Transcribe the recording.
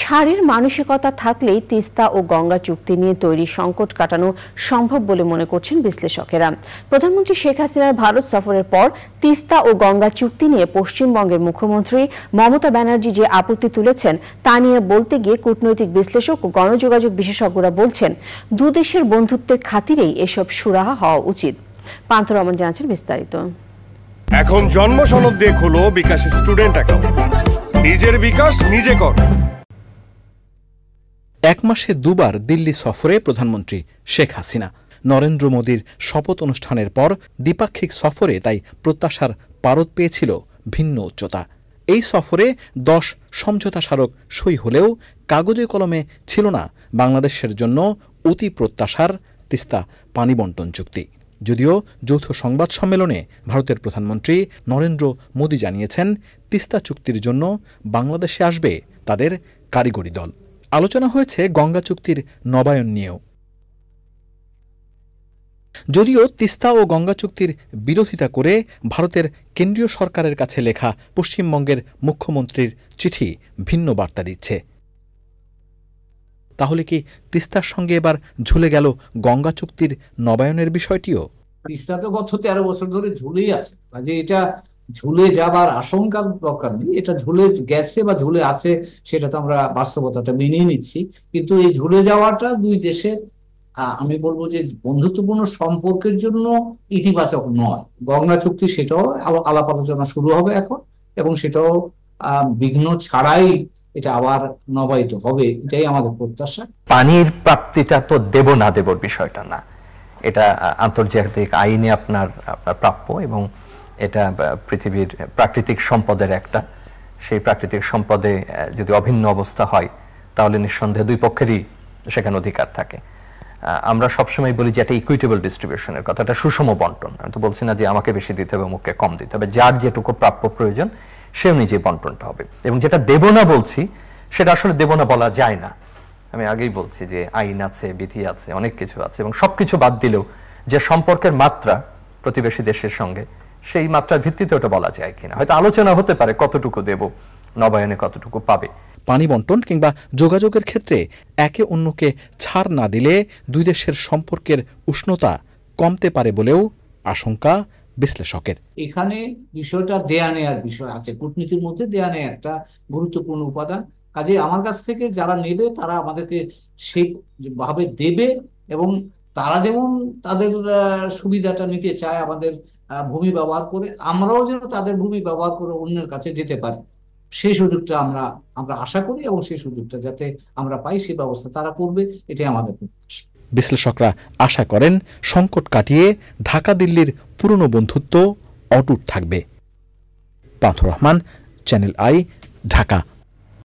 সারির মানসিকতা থাকলেই তিস্তা ও গঙ্গা চুক্তি নিয়ে তৈরি সংকট কাটানো সম্ভব বলে মনে করছেন বিশ্লেষকেরা। প্রধানমন্ত্রী শেখ হাসিনার ভারত সফরের পর তিস্তা ও গঙ্গা চুক্তি নিয়ে পশ্চিমবঙ্গের মুখ্যমন্ত্রী মমতা ব্যানার্জি যে আপত্তি তুলেছেন তা নিয়ে বলতে গিয়ে কূটনৈতিক বিশ্লেষক ও গণযোগাযোগ বিশেষজ্ঞরা বলছেন দুদেশের বন্ধুত্বের খাতিরেই এসব সুরাহা হওয়া উচিত। পান্থ রহমান জানাচ্ছেন বিস্তারিত। এখন জন্ম সনদ দিয়ে খোলো বিকাশ স্টুডেন্ট অ্যাকাউন্ট, নিজের বিকাশ নিজে কর। এক মাসে দুবার দিল্লি সফরে প্রধানমন্ত্রী শেখ হাসিনা। নরেন্দ্র মোদীর শপথ অনুষ্ঠানের পর দ্বিপাক্ষিক সফরে তাই প্রত্যাশার পারদ পেয়েছিল ভিন্ন উচ্চতা। এই সফরে 10 সমঝোতা স্মারক সই হলেও কাগজে কলমে ছিল না বাংলাদেশের জন্য অতি প্রত্যাশার তিস্তা পানি বন্টন চুক্তি। যদিও যৌথ সংবাদ সম্মেলনে ভারতের প্রধানমন্ত্রী নরেন্দ্র মোদী জানিয়েছেন তিস্তা চুক্তির জন্য বাংলাদেশে আসবে তাদের কারিগরি দল। আলোচনা হয়েছে গঙ্গা চুক্তির নবায়ন নিয়েও। যদিও তিস্তা ও গঙ্গা চুক্তির বিরোধিতা করে ভারতের কেন্দ্রীয় সরকারের কাছে লেখা পশ্চিমবঙ্গের মুখ্যমন্ত্রীর চিঠি ভিন্ন বার্তা দিচ্ছে। তাহলে কি তিস্তার সঙ্গে এবার ঝুলে গেল গঙ্গা চুক্তির নবায়নের বিষয়টিও? তিস্তা তো গত 13 বছর ধরে ঝুলেই আছে, কাজে এটা ঝুলে যাবার আশঙ্কার দরকার নেই। এটা ঝুলে গেছে বা ঝুলে আছে সেটা তো আমরা বাস্তবতাটা মেনে নিচ্ছি, কিন্তু এই ঝুলে যাওয়াটা দুই দেশের আমি বলবো যে বন্ধুত্বপূর্ণ সম্পর্কের জন্য ইতিবাচক নয়। গঙ্গা চুক্তি সেটাও আলাপ আলোচনা শুরু হবে এখন, এবং সেটাও বিঘ্ন ছাড়াই এটা আবার নবায়িত হবে, এটাই আমাদের প্রত্যাশা। পানির প্রাপ্তিটা তো দেব না দেবর বিষয়টা না, এটা আন্তর্জাতিক আইনে আপনার প্রাপ্য, এবং এটা পৃথিবীর প্রাকৃতিক সম্পদের একটা। সেই প্রাকৃতিক সম্পদে যদি অভিন্ন অবস্থা হয় তাহলে নিঃসন্দেহে দুই পক্ষেরই সেখানে অধিকার থাকে। আমরা সবসময় বলি যে একটা ইকুইটেবল ডিস্ট্রিবিউশনের কথা, একটা সুষম বন্টন। আমি তো বলছি না যে আমাকে বেশি দিতে হবে অমুককে কম দিতে হবে, যার যেটুকু প্রাপ্য প্রয়োজন সে অনুযায়ী বন্টনটা হবে। এবং যেটা দেব না বলছি সেটা আসলে দেব না বলা যায় না। আমি আগেই বলছি যে আইন আছে, বিধি আছে, অনেক কিছু আছে, এবং সবকিছু বাদ দিলেও যে সম্পর্কের মাত্রা প্রতিবেশী দেশের সঙ্গে, সেই মাত্রার ভিত্তিতে ওটা বলা যায় কিনা। হয়তো আলোচনা হতে পারে কতটুকু দেব, নবায়নে কতটুকু পাবে। পানি বন্টন কিংবা যোগাযোগের ক্ষেত্রে একে অন্যকে ছাড় না দিলে দুই দেশের সম্পর্কের উষ্ণতা কমতে পারে বলেও আশঙ্কা বিশ্লেষকের। এখানে বিষয়টা দেয়া নেয়ার বিষয় আছে, কূটনীতির মধ্যে দেয়া নেয়া একটা গুরুত্বপূর্ণ উপাদান। কাজে আমার কাছ থেকে যারা নেবে তারা আমাদেরকে সেই ভাবে দেবে, এবং তারা যেমন তাদের সুবিধাটা নিতে চায় আমাদের ভূমি ব্যবহার করে, আমরাও যেন তাদের ভূমি ব্যবহার করে অন্যের কাছে যেতে পারি, সেই সুযোগটা আমরা আশা করি, এবং সেই সুযোগটা যাতে আমরা পাই সেই ব্যবস্থা তারা করবে, এটাই আমাদের প্রত্যাশা। বিশ্লেষকরা আশা করেন সংকট কাটিয়ে ঢাকা দিল্লির পুরনো বন্ধুত্ব অটুট থাকবে। পান্থ রহমান, চ্যানেল আই, ঢাকা।